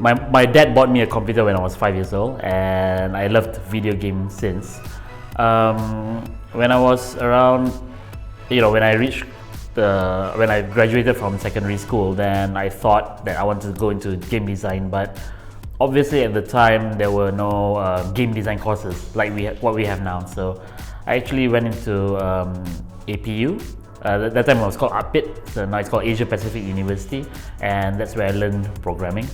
my dad bought me a computer when I was 5 years old, and I loved video games since. When I was around, when I graduated from secondary school, then I thought that I wanted to go into game design, but obviously at the time there were no game design courses like what we have now. So I actually went into APU. That time it was called APIT, so now it's called Asia Pacific University, and that's where I learned programming.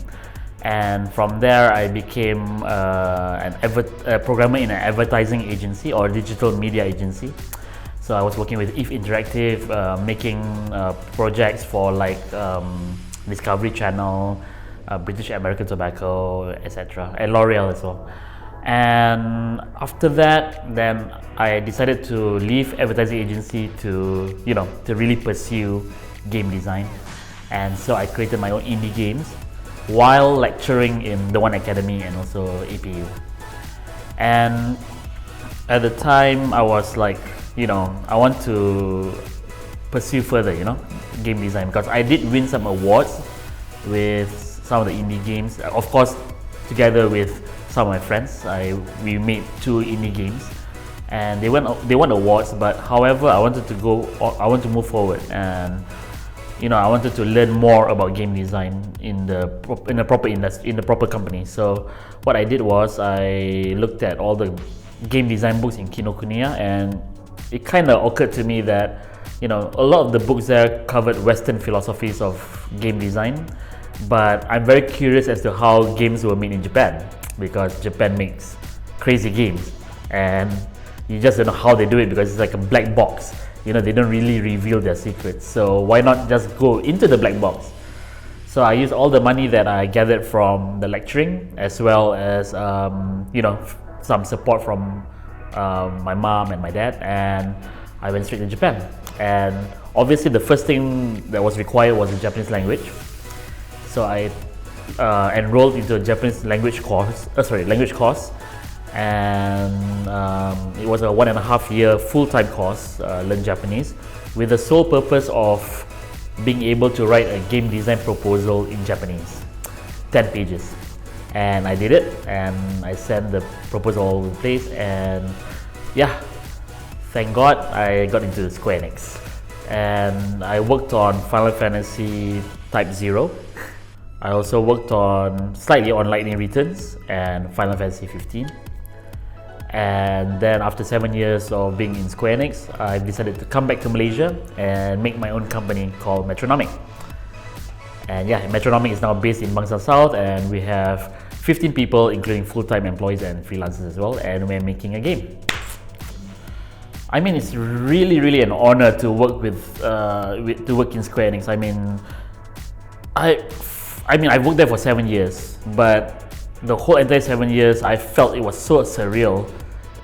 And from there I became a programmer in an advertising agency or digital media agency. So I was working with If Interactive, making projects for like Discovery Channel, British American Tobacco, etc., and L'Oreal as well. And after that, then I decided to leave advertising agency to really pursue game design. And so I created my own indie games while lecturing in the One Academy and also APU. And at the time I was like, I want to pursue further, game design, because I did win some awards with some of the indie games. Of course, together with some of my friends, we made 2 indie games, and they won awards. But however, I wanted to move forward, and I wanted to learn more about game design in the proper industry, in the proper company. So what I did was I looked at all the game design books in Kinokuniya, and it kind of occurred to me that a lot of the books there covered Western philosophies of game design, but I'm very curious as to how games were made in Japan, because Japan makes crazy games and you just don't know how they do it, because it's like a black box. They don't really reveal their secrets, so why not just go into the black box? So I used all the money that I gathered from the lecturing, as well as some support from my mom and my dad, and I went straight to Japan. And obviously the first thing that was required was the Japanese language. So I enrolled into a Japanese language course, and it was a 1.5 year full-time course, learn Japanese, with the sole purpose of being able to write a game design proposal in Japanese, 10 pages. And I did it, and I sent the proposal all over the place, and yeah, thank God I got into Square-Enix. And I worked on Final Fantasy Type 0. I also worked slightly on Lightning Returns and Final Fantasy 15. And then after 7 years of being in Square-Enix, I decided to come back to Malaysia and make my own company called Metronomik. And yeah, Metronomik is now based in Bangsar South, and we have 15 people, including full-time employees and freelancers as well, and we're making a game. I mean, it's really an honor to work to work in Square-Enix. I've worked there for 7 years, but the whole entire 7 years, I felt it was so surreal.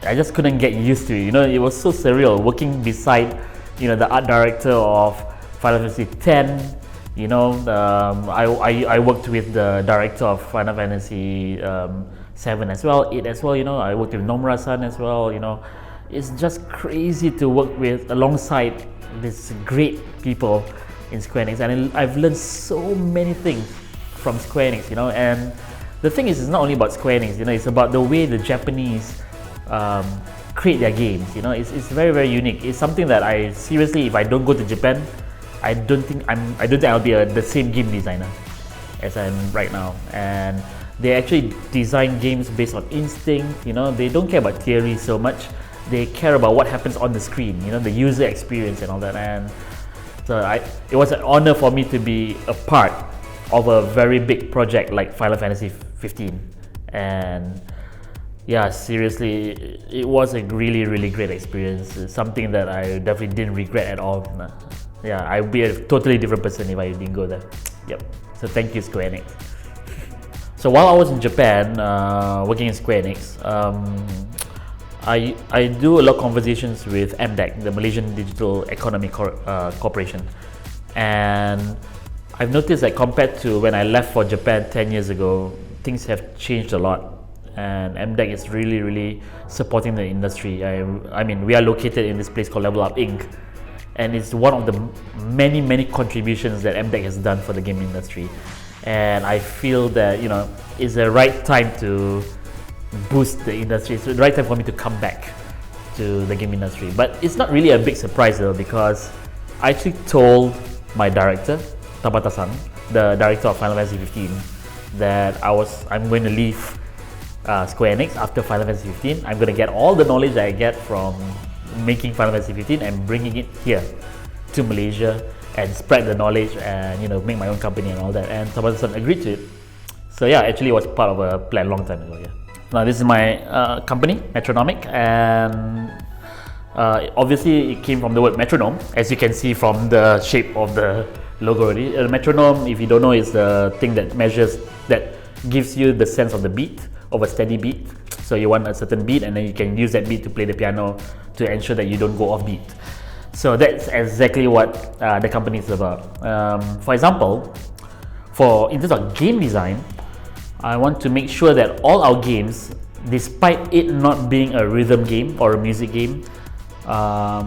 I just couldn't get used to it. It was so surreal working beside, the art director of Final Fantasy X. I worked with the director of Final Fantasy 7 as well, 8 as well. I worked with Nomura-san as well. It's just crazy to work alongside these great people in Square-Enix, and I've learned so many things from Square-Enix, and the thing is, it's not only about Square-Enix, it's about the way the Japanese create their games. It's very unique. It's something that I seriously, if I don't go to Japan, I don't think I'll be the same game designer as I am right now. And they actually design games based on instinct. They don't care about theory so much. They care about what happens on the screen. The user experience and all that. And so it was an honor for me to be a part of a very big project like Final Fantasy 15. And yeah, seriously, it was a really great experience. It's something that I definitely didn't regret at all. Yeah, I'd be a totally different person if I didn't go there. Yep. So thank you, Square-Enix. So while I was in Japan, working in Square-Enix, I do a lot of conversations with MDEC, the Malaysian Digital Economy Corporation, and I've noticed that compared to when I left for Japan 10 years ago, things have changed a lot, and MDEC is really supporting the industry. I mean, we are located in this place called Level Up Inc., and it's one of the many contributions that MDEC has done for the game industry. and I feel that it's the right time to boost the industry. It's the right time for me to come back to the game industry. But it's not really a big surprise though, because I actually told my director, Tabata-san, the director of Final Fantasy 15, that I'm going to leave Square-Enix after Final Fantasy 15. I'm going to get all the knowledge that I get from making Final Fantasy 15 and bringing it here to Malaysia and spread the knowledge and make my own company and all that. And Tabata-san agreed to it. So yeah, actually it was part of a plan long time ago. Yeah. Now this is my company, Metronomik, and obviously it came from the word metronome, as you can see from the shape of the logo already. A metronome, if you don't know, is the thing that gives you the sense of the beat, of a steady beat. So you want a certain beat, and then you can use that beat to play the piano to ensure that you don't go off beat. So that's exactly what the company is about. For example, in terms of game design, I want to make sure that all our games, despite it not being a rhythm game or a music game,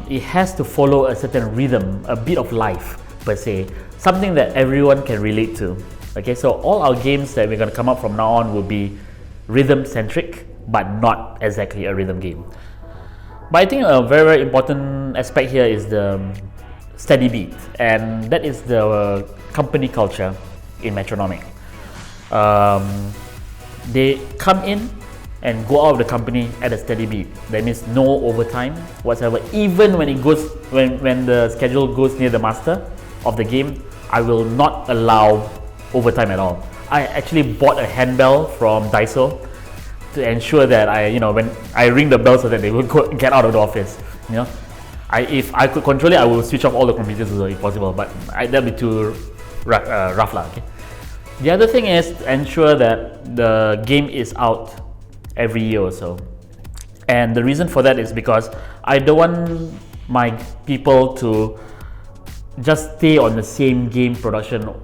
it has to follow a certain rhythm, a bit of life per se, something that everyone can relate to. Okay, so all our games that we're going to come up from now on will be rhythm centric, but not exactly a rhythm game. But I think a very, very important aspect here is the steady beat, and that is the company culture in Metronomik. They come in and go out of the company at a steady beat. That means no overtime whatsoever. Even when when the schedule goes near the master of the game, I will not allow overtime at all. I actually bought a handbell from Daiso to ensure that when I ring the bell so that they will get out of the office. If I could control it, I will switch off all the computers if possible, but that'll be too rough lah. Okay. The other thing is to ensure that the game is out every year or so, and the reason for that is because I don't want my people to just stay on the same game production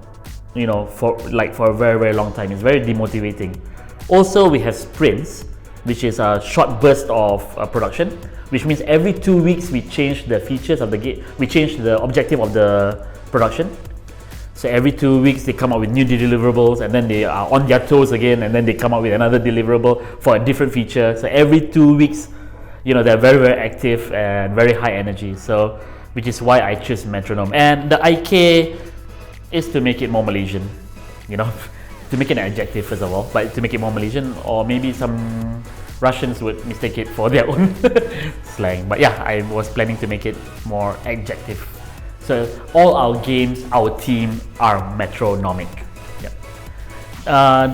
for a very, very long time. It's very demotivating. Also, we have sprints, which is a short burst of production, which means every 2 weeks we change the features of the game, we change the objective of the production. So every 2 weeks they come up with new deliverables, and then they are on their toes again, and then they come up with another deliverable for a different feature. So every 2 weeks, they're very, very active and very high energy. So which is why I choose Metronome. And the IK is to make it more Malaysian, to make it an adjective first of all, but to make it more Malaysian, or maybe some Russians would mistake it for their own slang. But yeah, I was planning to make it more adjective. So all our games, our team are Metronomic. Yep.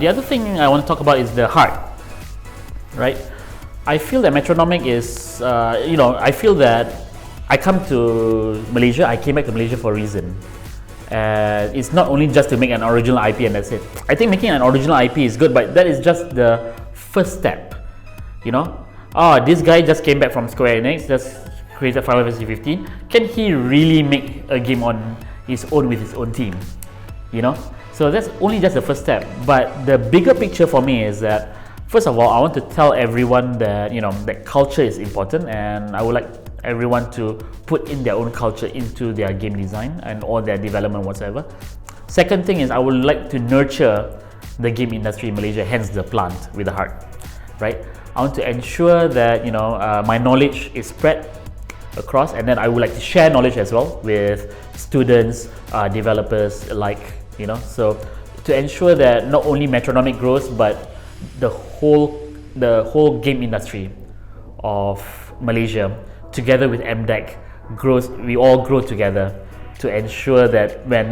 The other thing I want to talk about is the heart, right? I feel that Metronomic is, I feel that I come to Malaysia, I came back to Malaysia for a reason. It's not only just to make an original IP and that's it. I think making an original IP is good, but that is just the first step. This guy just came back from Square-Enix, just created Final Fantasy 15. Can he really make a game on his own with his own team? So that's only just the first step. But the bigger picture for me is that, first of all, I want to tell everyone that that culture is important, and I would like everyone to put in their own culture into their game design and all their development whatsoever. Second thing is I would like to nurture the game industry in Malaysia, hence the plant with the heart, right? I want to ensure that my knowledge is spread across, and then I would like to share knowledge as well with students, developers alike, so to ensure that not only Metronomic grows, but the whole game industry of Malaysia together with MDEC grows. We all grow together to ensure that when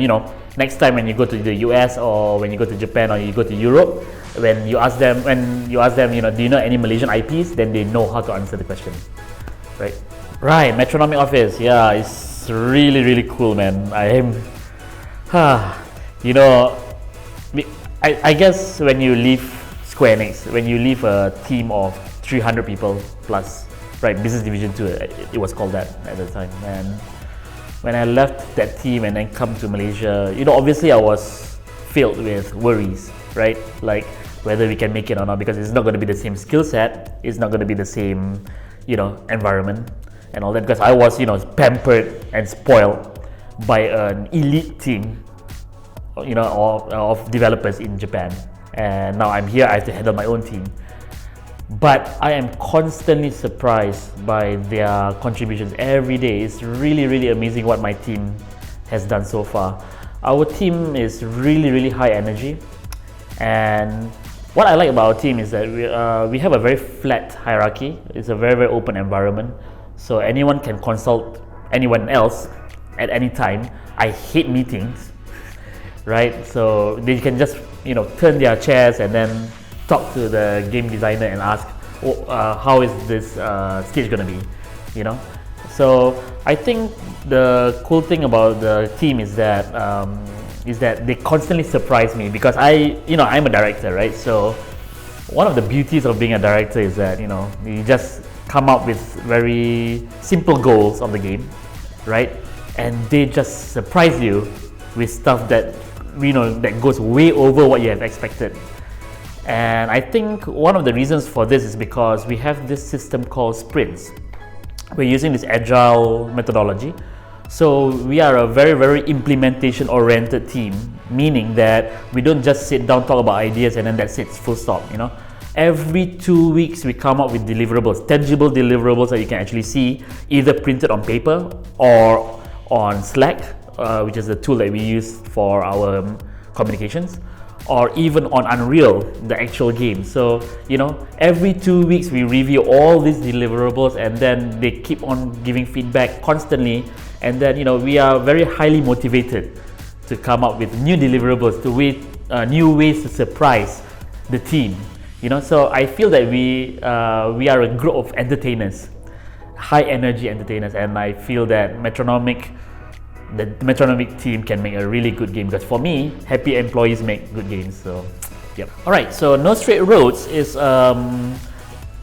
next time when you go to the US or when you go to Japan or you go to Europe, when you ask them do you know any Malaysian IPs, then they know how to answer the question, right? Metronomic office, yeah, it's really, really cool, man. I guess when you leave Square-Enix, when you leave a team of 300 people plus, right, business division 2, it was called that at the time. And when I left that team and then come to Malaysia, obviously I was filled with worries, right? Like whether we can make it or not, because it's not going to be the same skill set, it's not going to be the same, environment and all that. Because I was, pampered and spoiled by an elite team, of developers in Japan, and now I'm here. I have to handle my own team. But I am constantly surprised by their contributions every day. It's really, really amazing what my team has done so far. Our team is really, really high energy, and what I like about our team is that we have a very flat hierarchy. It's a very, very open environment, so anyone can consult anyone else at any time. I hate meetings, right? So they can just turn their chairs and then talk to the game designer and ask, how is this stage gonna be, So I think the cool thing about the team is that they constantly surprise me, because I'm a director, right? So one of the beauties of being a director is that you just come up with very simple goals of the game, right? And they just surprise you with stuff that that goes way over what you have expected. And I think one of the reasons for this is because we have this system called sprints. We're using this agile methodology. So we are a very, very implementation oriented team, meaning that we don't just sit down, talk about ideas, and then that's it, full stop. Every 2 weeks we come up with deliverables, tangible deliverables that you can actually see, either printed on paper or on Slack, which is the tool that we use for our communications, or even on Unreal, the actual game. So every 2 weeks we review all these deliverables, and then they keep on giving feedback constantly, and then we are very highly motivated to come up with new deliverables, new ways to surprise the team. So I feel that we are a group of entertainers, high energy entertainers, and I feel that the Metronomik team can make a really good game, because for me, happy employees make good games. So yep. Alright, so No Straight Roads is a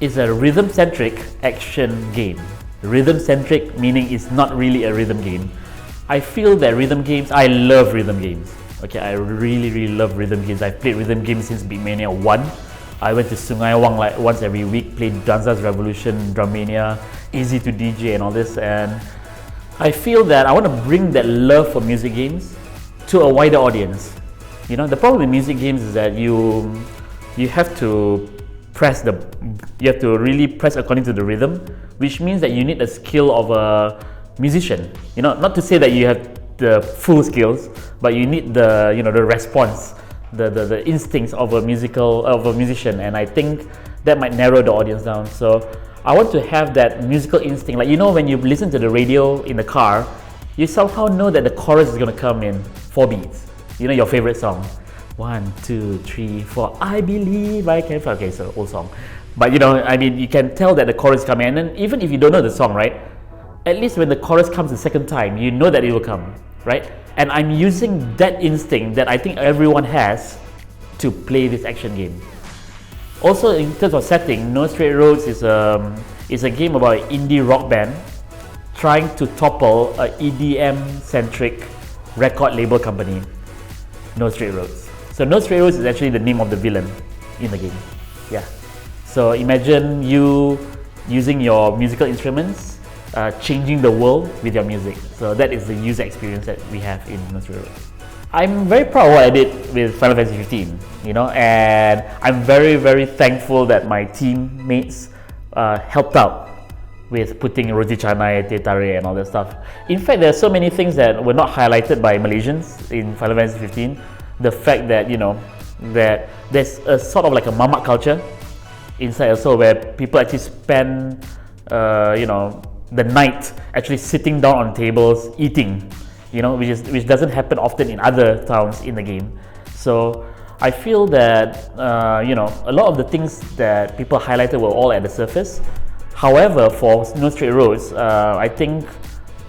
rhythm-centric action game. Rhythm-centric meaning it's not really a rhythm game. I feel that I love rhythm games. Okay, I really, really love rhythm games. I've played rhythm games since Big Mania 1. I went to Sungai Wang like once every week, played Danza's Revolution, Drum Mania, Easy to DJ and all this, and I feel that I want to bring that love for music games to a wider audience. The problem with music games is that you have to really press according to the rhythm, which means that you need the skill of a musician. Not to say that you have the full skills, but you need the the response, the instincts of a musician, and I think that might narrow the audience down. So I want to have that musical instinct, like when you listen to the radio in the car, you somehow know that the chorus is going to come in 4 beats. Your favorite song, 1, 2, 3, 4, I believe I can fly. Okay, so old song, but you can tell that the chorus is coming, and then even if you don't know the song, right, at least when the chorus comes the second time, you know that it will come, right? And I'm using that instinct that I think everyone has to play this action game. Also, in terms of setting, No Straight Roads is a game about an indie rock band trying to topple a EDM-centric record label company, No Straight Roads. So No Straight Roads is actually the name of the villain in the game. Yeah. So imagine you using your musical instruments, changing the world with your music. So that is the user experience that we have in No Straight Roads. I'm very proud of what I did with Final Fantasy 15, and I'm very, very thankful that my teammates helped out with putting roti canai, teh tarik, and all that stuff. In fact, there are so many things that were not highlighted by Malaysians in Final Fantasy 15. The fact that that there's a sort of like a mamak culture inside also, where people actually spend the night actually sitting down on tables eating, which doesn't happen often in other towns in the game. So I feel that a lot of the things that people highlighted were all at the surface. However, for No Straight Roads, I think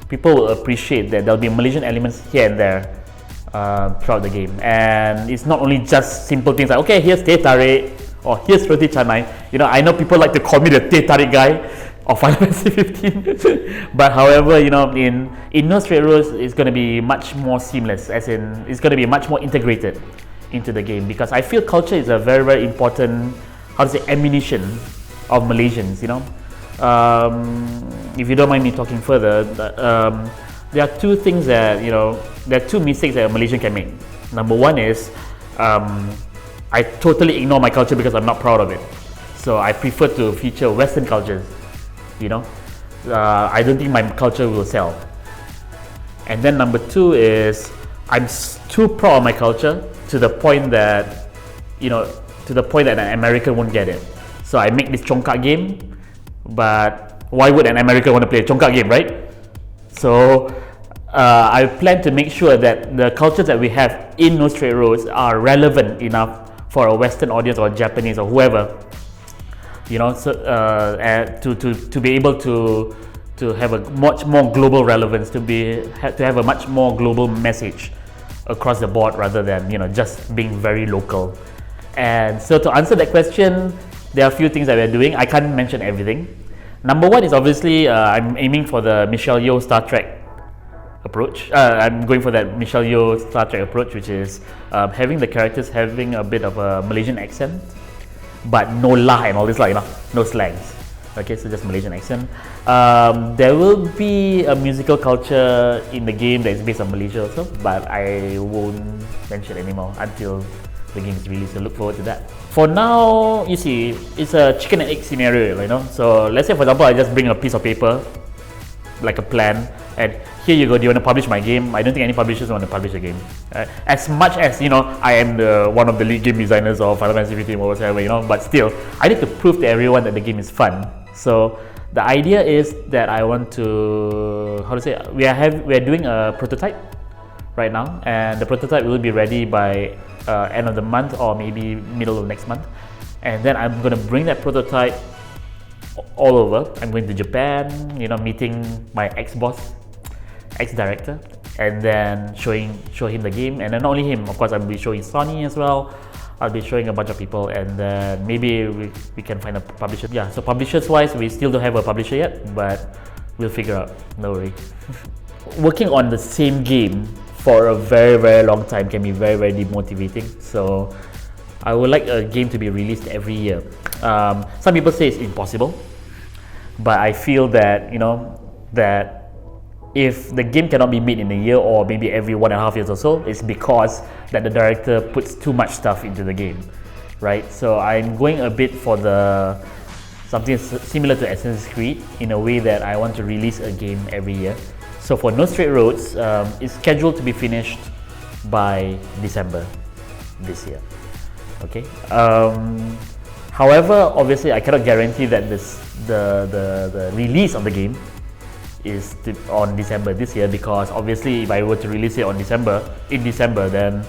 people will appreciate that there'll be Malaysian elements here and there throughout the game, and it's not only just simple things like, okay, here's teh tarik or here's roti canai. I know people like to call me the teh tarik guy of Final Fantasy 15, but however, in No Straight Roads, it's going to be much more seamless, as in it's going to be much more integrated into the game, because I feel culture is a very, very important, ammunition of Malaysians. If you don't mind me talking further, there are two things that there are two mistakes that a Malaysian can make. Number one is I totally ignore my culture because I'm not proud of it. So I prefer to feature Western cultures. You know, I don't think my culture will sell. And then number two is I'm too proud of my culture to the point that, you know, to the point that an American won't get it. So I make this Congkak game, but why would an American want to play a Congkak game, right? So I plan to make sure that the cultures that we have in No Straight Roads are relevant enough for a Western audience or Japanese or whoever, you know, so to be able to have a much more global relevance, to have a much more global message across the board rather than, you know, just being very local. And so to answer that question, there are a few things that we're doing. I can't mention everything. Number one is obviously I'm aiming for the Michelle Yeoh Star Trek approach. I'm going for that Michelle Yeoh Star Trek approach, which is having the characters having a bit of a Malaysian accent, but no lah and all this, like, you know, no slangs. Okay, so just Malaysian accent. There will be a musical culture in the game that is based on Malaysia also, but I won't mention anymore until the game is released, so look forward to that. For now, you see, it's a chicken and egg scenario, you know. So let's say, for example, I just bring a piece of paper, like a plan, and here you go, do you want to publish my game? I don't think any publishers want to publish a game. As much as, you know, I am one of the lead game designers of Final Fantasy 15 or whatever, you know, but still, I need to prove to everyone that the game is fun. So the idea is that I want to, how to say, we are doing a prototype right now, and the prototype will be ready by end of the month or maybe middle of next month. And then I'm going to bring that prototype all over. I'm going to Japan, you know, meeting my ex-boss, ex-director, and then show him the game. And then not only him, of course, I'll be showing Sony as well. I'll be showing a bunch of people, and then maybe we can find a publisher. Yeah, so publishers wise, we still don't have a publisher yet, but we'll figure out, no worry. Working on the same game for a very, very long time can be very, very demotivating. So I would like a game to be released every year. Some people say it's impossible, but I feel that, you know, that if the game cannot be made in a year or maybe every 1.5 years or so, it's because that the director puts too much stuff into the game, right? So I'm going a bit for something similar to Assassin's Creed, in a way that I want to release a game every year. So for No Straight Roads, it's scheduled to be finished by December this year. Okay. However, obviously, I cannot guarantee that the release of the game is on December this year, because obviously, if I were to release it in December, then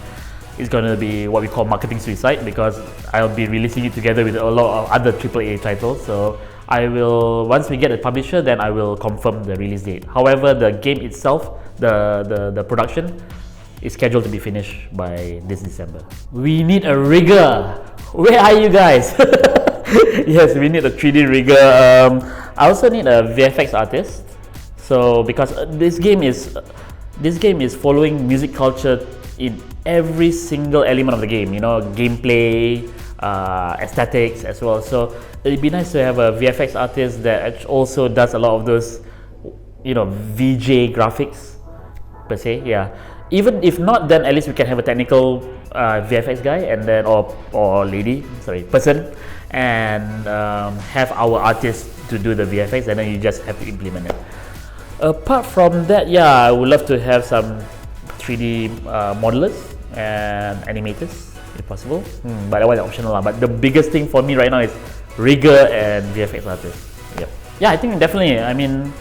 it's going to be what we call marketing suicide, because I'll be releasing it together with a lot of other AAA titles. So I will, once we get a publisher, then I will confirm the release date. However, the game itself, the production, is scheduled to be finished by this December. We need a rigger. Where are you guys? Yes, we need a 3D rigger. I also need a VFX artist. So because this game is following music culture in every single element of the game. You know, gameplay, aesthetics as well. So it'd be nice to have a VFX artist that also does a lot of those, you know, VJ graphics per se. Yeah. Even if not, then at least we can have a technical VFX guy, and then or lady, person, and have our artist to do the VFX, and then you just have to implement it. Apart from that, yeah, I would love to have some 3D modelers and animators if possible, but that one is optional lah. But the biggest thing for me right now is rigger and VFX artist. Yep. Yeah, I think definitely. I mean,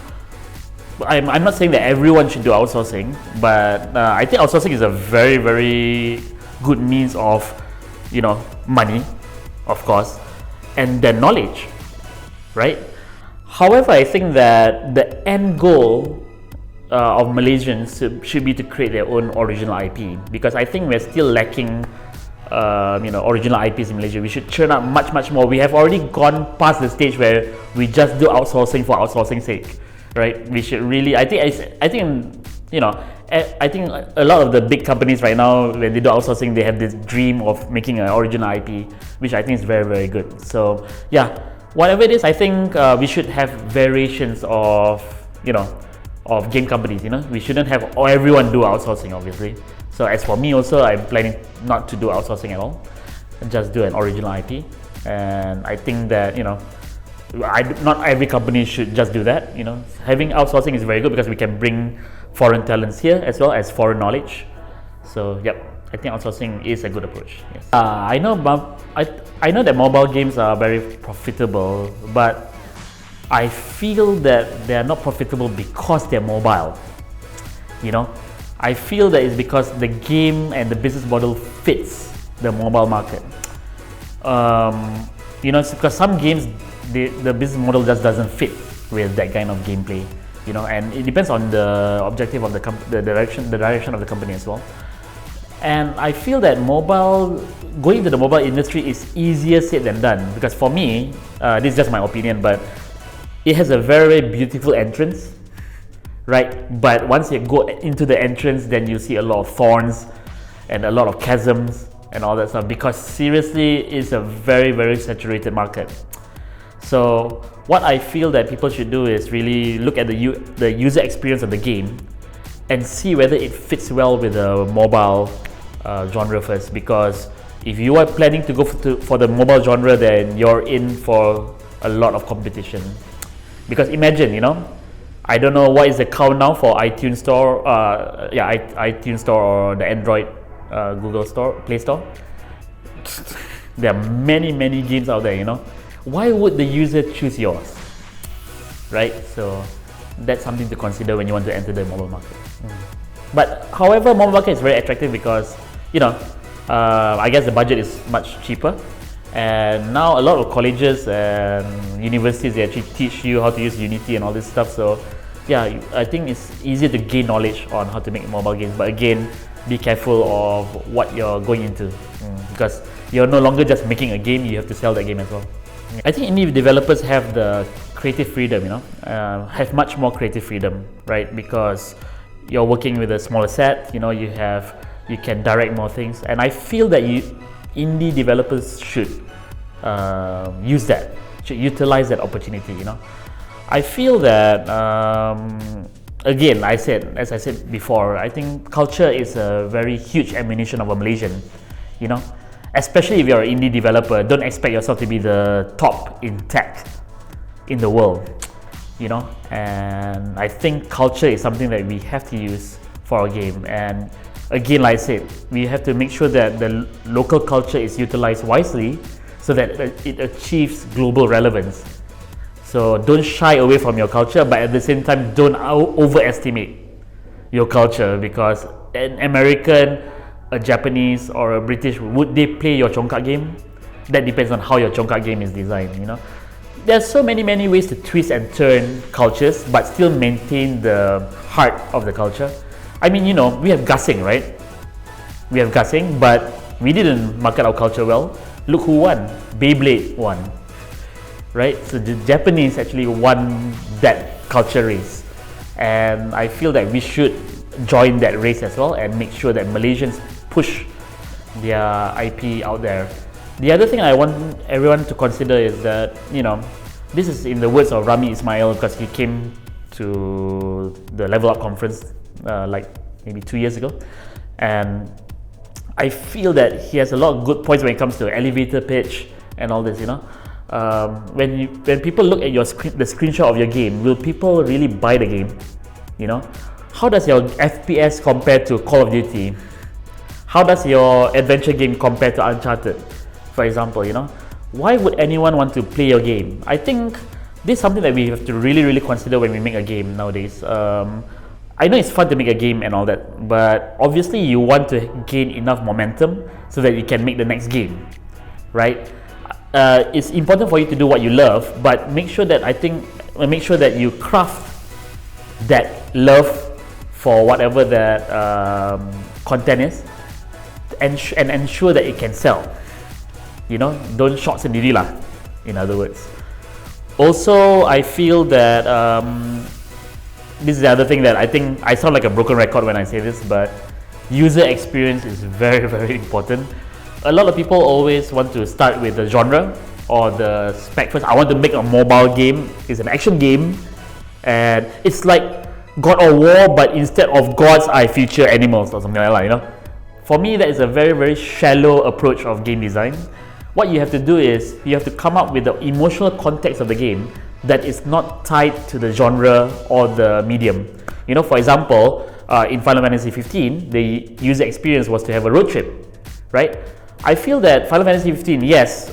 I'm not saying that everyone should do outsourcing, but I think outsourcing is a very, very good means of, you know, money, of course, and then knowledge, right? However, I think that the end goal of Malaysians should be to create their own original IP, because I think we're still lacking, you know, original IPs in Malaysia. We should churn out much more. We have already gone past the stage where we just do outsourcing for outsourcing's sake, right? We should really. I think you know. I think a lot of the big companies right now, when they do outsourcing, they have this dream of making an original IP, which I think is very, very good. So yeah. Whatever it is, I think we should have variations of, you know, of game companies. You know, we shouldn't have everyone do outsourcing, obviously. So as for me also, I'm planning not to do outsourcing at all, just do an original IP. And I think that, not every company should just do that. Having outsourcing is very good because we can bring foreign talents here as well as foreign knowledge. So yep, I think outsourcing is a good approach. Yes. I know that mobile games are very profitable, but I feel that they are not profitable because they're mobile. I feel that it's because the game and the business model fits the mobile market. It's because some games, the business model just doesn't fit with that kind of gameplay. And it depends on the objective of the direction of the company as well. And I feel that going to the mobile industry is easier said than done, because for me, this is just my opinion, but it has a very beautiful entrance, right? But once you go into the entrance, then you see a lot of thorns and a lot of chasms and all that stuff, because seriously, it's a very, very saturated market. So what I feel that people should do is really look at the user experience of the game and see whether it fits well with the mobile genre first. Because if you are planning to go for the mobile genre, then you're in for a lot of competition. Because imagine, I don't know what is the count now for iTunes Store, iTunes Store or the Android Google Store, Play Store. There are many, many games out there, Why would the user choose yours, right? So that's something to consider when you want to enter the mobile market. But however, mobile market is very attractive because, I guess the budget is much cheaper. And now a lot of colleges and universities, they actually teach you how to use Unity and all this stuff. So yeah, I think it's easier to gain knowledge on how to make mobile games. But again, be careful of what you're going into, because you're no longer just making a game, you have to sell that game as well. I think indie developers have the creative freedom, have much more creative freedom, right? Because you're working with a smaller set, you can direct more things, and I feel that indie developers should utilize that opportunity. I feel that again, as I said before, I think culture is a very huge ammunition of a Malaysian. Especially if you're an indie developer, don't expect yourself to be the top in tech in the world, and I think culture is something that we have to use for our game. And again, like I said, we have to make sure that the local culture is utilized wisely so that it achieves global relevance. So don't shy away from your culture, but at the same time, don't overestimate your culture, because an American, a Japanese or a British, would they play your Chongkak game? That depends on how your Chongkak game is designed. There's so many ways to twist and turn cultures but still maintain the heart of the culture. I mean, we have gassing, right? We have gassing, but we didn't market our culture well. Look who won. Beyblade won, right? So the Japanese actually won that culture race, and I feel that we should join that race as well and make sure that Malaysians push their IP out there. The other thing I want everyone to consider is that, this is in the words of Rami Ismail, because he came to the Level Up conference like maybe 2 years ago, and I feel that he has a lot of good points when it comes to elevator pitch and all this. When people look at the screenshot of your game, will people really buy the game? How does your FPS compare to Call of Duty? How does your adventure game compare to Uncharted, for example? Why would anyone want to play your game? I think this is something that we have to really consider when we make a game nowadays. I know it's fun to make a game and all that, but obviously you want to gain enough momentum so that you can make the next game, right? It's important for you to do what you love, but make sure that you craft that love for whatever that content is, and ensure that it can sell. Don't short sendiri lah, in other words. Also, I feel that this is the other thing that I think I sound like a broken record when I say this, but user experience is very important. A lot of people always want to start with the genre or the spec first. I want to make a mobile game. It's an action game, and it's like God of War, but instead of gods, I feature animals or something like that. For me, that is a very, very shallow approach of game design. What you have to do is you have to come up with the emotional context of the game that is not tied to the genre or the medium. You know, for example, in Final Fantasy 15, the user experience was to have a road trip, right? I feel that Final Fantasy 15, yes,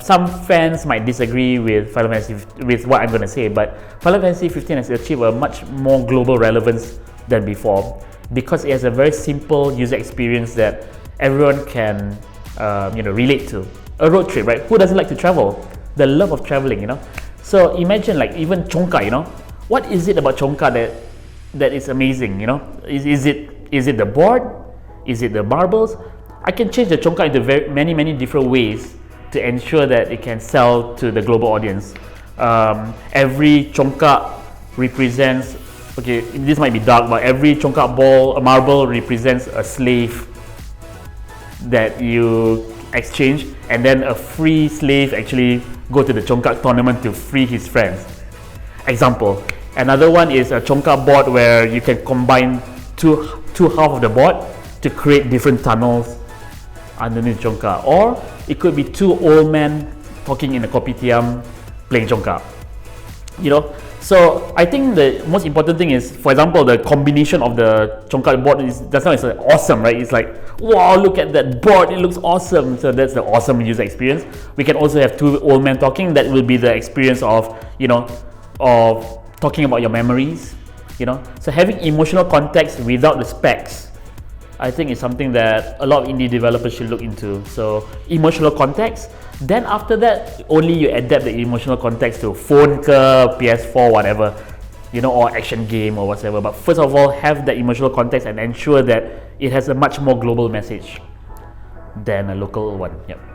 some fans might disagree with Final Fantasy with what I'm going to say, but Final Fantasy 15 has achieved a much more global relevance than before because it has a very simple user experience that everyone can, relate to. A road trip, right? Who doesn't like to travel? The love of traveling, you know. So imagine like even Chongka, you know, what is it about Chongka that is amazing, you know? Is it the board? Is it the marbles? I can change the Chongka into many different ways to ensure that it can sell to the global audience. Every Chongka represents, okay, this might be dark, but every Chongka ball, a marble represents a slave that you exchange, and then a free slave actually go to the Chongka tournament to free his friends. Example. Another one is a Chongka board where you can combine two half of the board to create different tunnels underneath Chongka, or it could be two old men talking in a kopitiam playing Chongka. You know, so I think the most important thing is, for example, the combination of the Chongka board is awesome, right? It's like, wow, look at that board, it looks awesome. So that's the awesome user experience. We can also have two old men talking. That will be the experience of, you know, of talking about your memories, you know. So having emotional context without the specs, I think is something that a lot of indie developers should look into. So emotional context, then after that, only you adapt the emotional context to phone ke, PS4, whatever, you know, or action game or whatever. But first of all, have the emotional context and ensure that it has a much more global message than a local one. Yep.